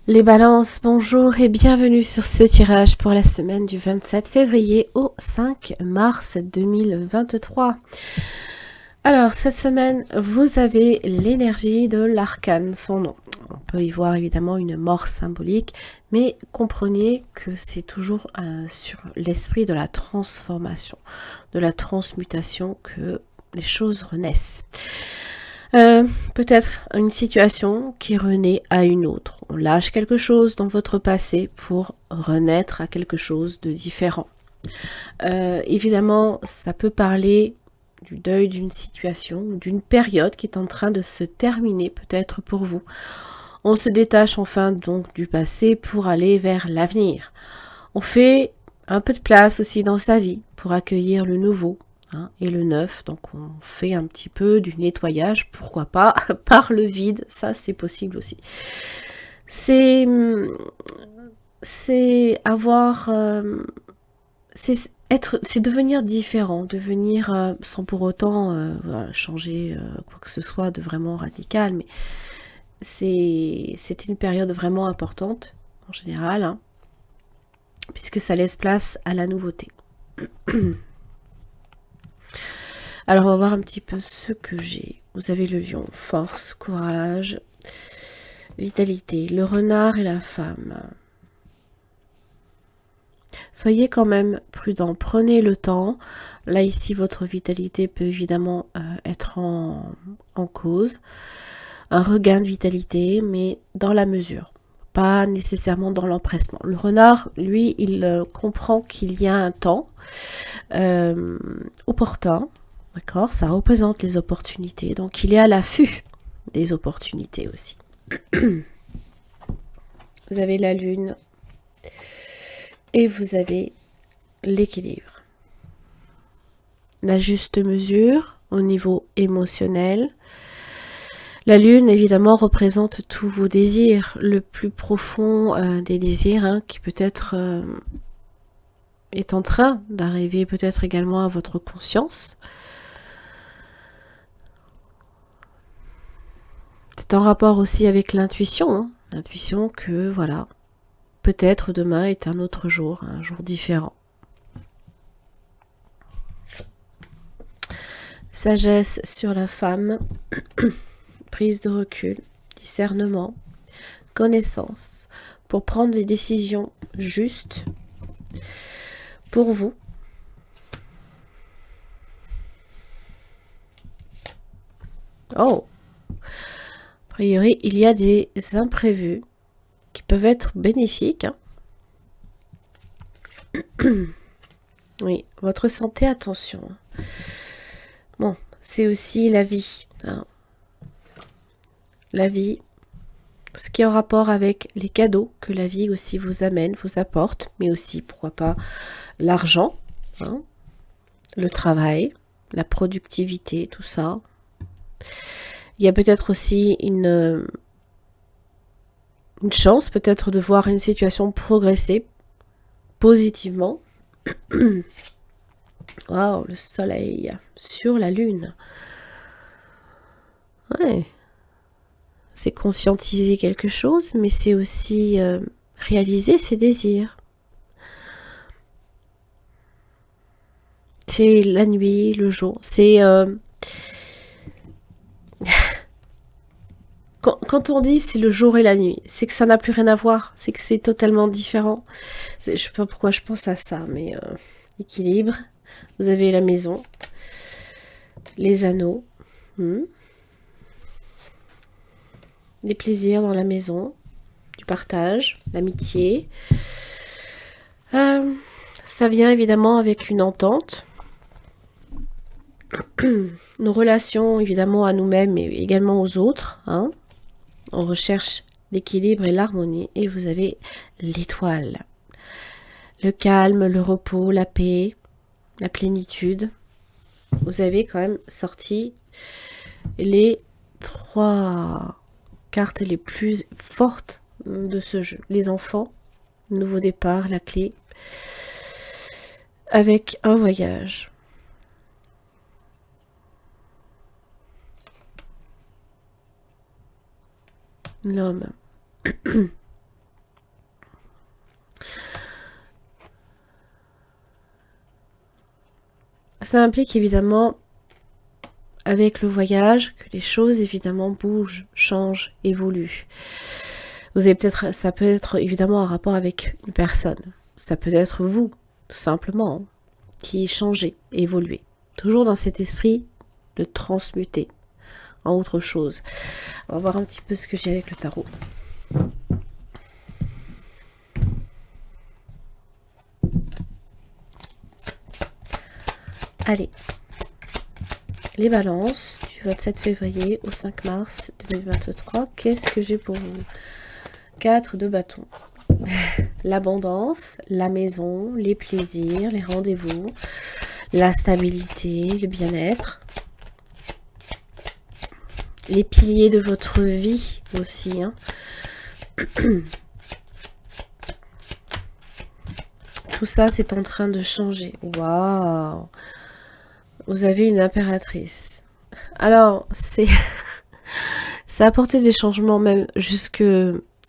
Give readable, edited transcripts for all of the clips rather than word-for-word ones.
Les balances, bonjour et bienvenue sur ce tirage pour la semaine du 27 février au 5 mars 2023. Alors, cette semaine, vous avez l'énergie de l'arcane, son nom. On peut y voir évidemment une mort symbolique, mais comprenez que c'est toujours sur l'esprit de la transformation, de la transmutation que les choses renaissent. Peut-être une situation qui renaît à une autre. On lâche quelque chose dans votre passé pour renaître à quelque chose de différent. Évidemment, ça peut parler du deuil d'une situation, d'une période qui est en train de se terminer peut-être pour vous. On se détache enfin donc du passé pour aller vers l'avenir. On fait un peu de place aussi dans sa vie pour accueillir le nouveau, et le neuf, donc on fait un petit peu du nettoyage, pourquoi pas, par le vide, ça c'est possible aussi. C'est avoir, c'est devenir différent, devenir sans pour autant voilà, changer quoi que ce soit de vraiment radical, mais c'est une période vraiment importante en général, puisque ça laisse place à la nouveauté. Alors, on va voir un petit peu ce que j'ai. Vous avez le lion, force, courage, vitalité, le renard et la femme. Soyez quand même prudent, prenez le temps. Là, ici, votre vitalité peut évidemment être en cause. Un regain de vitalité, mais dans la mesure. Pas nécessairement dans l'empressement. Le renard, lui, il comprend qu'il y a un temps opportun. D'accord, ça représente les opportunités. Donc, il est à l'affût des opportunités aussi. Vous avez la lune et vous avez l'équilibre. La juste mesure au niveau émotionnel. La lune, évidemment, représente tous vos désirs, le plus profond des désirs, qui peut-être est en train d'arriver peut-être également à votre conscience. C'est en rapport aussi avec l'intuition, l'intuition que, voilà, peut-être demain est un autre jour, un jour différent. Sagesse sur la femme, prise de recul, discernement, connaissance, pour prendre des décisions justes pour vous. Oh, a priori, il y a des imprévus qui peuvent être bénéfiques. Oui, votre santé, attention. Bon, c'est aussi la vie. La vie, ce qui est en rapport avec les cadeaux que la vie aussi vous amène, vous apporte, mais aussi, pourquoi pas, l'argent, le travail, la productivité, tout ça. Il y a peut-être aussi une chance, peut-être de voir une situation progresser positivement. Waouh, le soleil sur la lune. Ouais. C'est conscientiser quelque chose, mais c'est aussi réaliser ses désirs. C'est la nuit, le jour. C'est quand on dit c'est le jour et la nuit, c'est que ça n'a plus rien à voir, c'est que c'est totalement différent. Je sais pas pourquoi je pense à ça, mais équilibre. Vous avez la maison, les anneaux, les plaisirs dans la maison, du partage, l'amitié. Ça vient évidemment avec une entente. Nos relations évidemment à nous-mêmes et également aux autres. On recherche l'équilibre et l'harmonie et vous avez l'étoile. Le calme, le repos, la paix, la plénitude. Vous avez quand même sorti les 3 cartes les plus fortes de ce jeu. Les enfants, nouveau départ, la clé, avec un voyage. L'homme. Ça implique évidemment, avec le voyage, que les choses évidemment bougent, changent, évoluent. Vous avez peut-être, ça peut être évidemment un rapport avec une personne. Ça peut être vous, tout simplement, qui changez, évoluez. Toujours dans cet esprit de transmuter en autre chose. On va voir un petit peu ce que j'ai avec le tarot. Allez, les balances du 27 février au 5 mars 2023. Qu'est-ce que j'ai pour vous? 4 de bâtons. L'abondance, la maison, les plaisirs, les rendez-vous, la stabilité, le bien-être. Les piliers de votre vie aussi. Hein. Tout ça, c'est en train de changer. Waouh! Vous avez une impératrice. Alors, c'est... ça a apporté des changements même jusque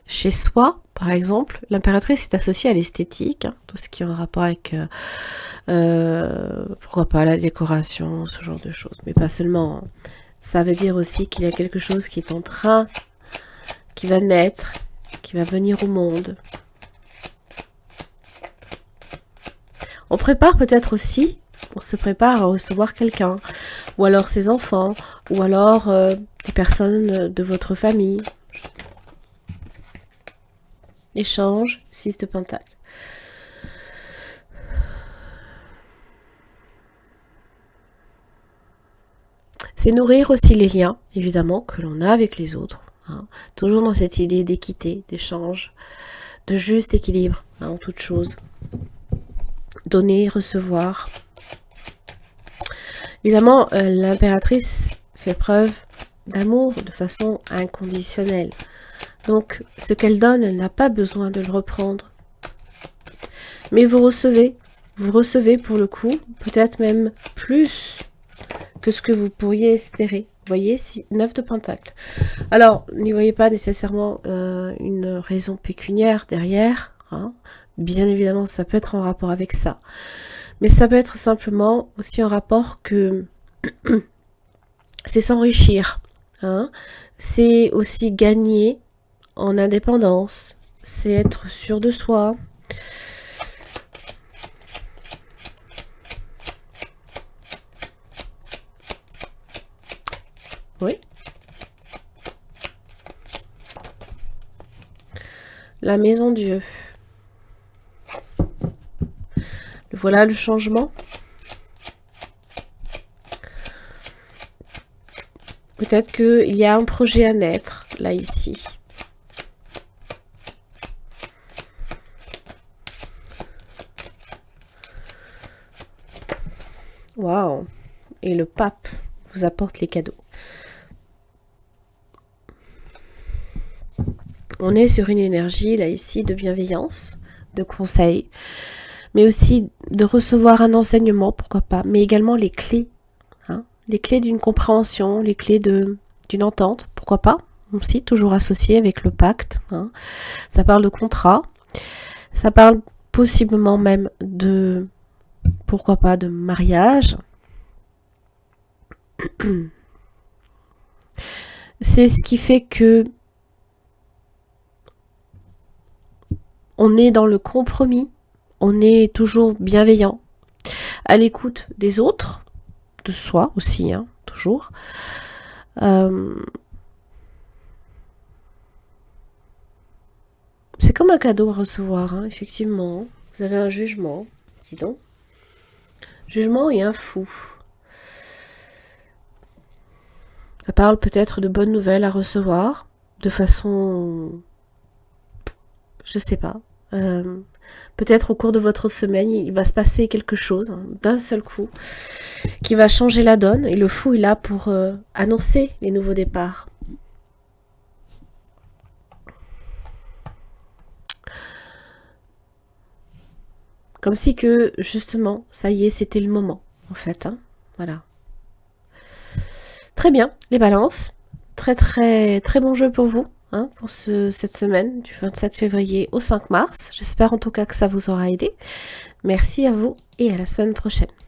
chez soi, par exemple. L'impératrice est associée à l'esthétique, hein, tout ce qui est en rapport avec, pourquoi pas, la décoration, ce genre de choses. Mais pas seulement. Ça veut dire aussi qu'il y a quelque chose qui est en train, qui va naître, qui va venir au monde. On prépare peut-être aussi, on se prépare à recevoir quelqu'un, ou alors ses enfants, ou alors des personnes de votre famille. Échange, 6 de Pentacle. C'est nourrir aussi les liens, évidemment, que l'on a avec les autres. Hein. Toujours dans cette idée d'équité, d'échange, de juste équilibre, hein, en toute chose. Donner, recevoir. Évidemment, l'impératrice fait preuve d'amour de façon inconditionnelle. Donc, ce qu'elle donne, elle n'a pas besoin de le reprendre. Mais vous recevez pour le coup, peut-être même plus que ce que vous pourriez espérer. Vous voyez, 9 de Pentacle. Alors, n'y voyez pas nécessairement une raison pécuniaire derrière. Hein. Bien évidemment, ça peut être en rapport avec ça. Mais ça peut être simplement aussi en rapport que c'est s'enrichir. Hein. C'est aussi gagner en indépendance. C'est être sûr de soi. Oui. La maison Dieu. Voilà le changement. Peut-être qu'il y a un projet à naître, là, ici. Waouh! Et le pape vous apporte les cadeaux. On est sur une énergie, là, ici, de bienveillance, de conseil, mais aussi de recevoir un enseignement, pourquoi pas, mais également les clés. Hein, les clés d'une compréhension, les clés d'une entente, pourquoi pas, aussi toujours associé avec le pacte. Hein. Ça parle de contrat, ça parle possiblement même de, pourquoi pas, de mariage. C'est ce qui fait que on est dans le compromis, on est toujours bienveillant, à l'écoute des autres, de soi aussi, hein, toujours. C'est comme un cadeau à recevoir, hein, effectivement. Vous avez un jugement, dis donc. Jugement et un fou. Ça parle peut-être de bonnes nouvelles à recevoir, de façon... je sais pas. Peut-être au cours de votre semaine, il va se passer quelque chose, hein, d'un seul coup, qui va changer la donne. Et le fou est là pour annoncer les nouveaux départs. Comme si que, justement, ça y est, c'était le moment, en fait. Hein, voilà. Très bien, les balances. Très bon jeu pour vous, hein, pour cette semaine du 27 février au 5 mars. J'espère en tout cas que ça vous aura aidé. Merci à vous et à la semaine prochaine.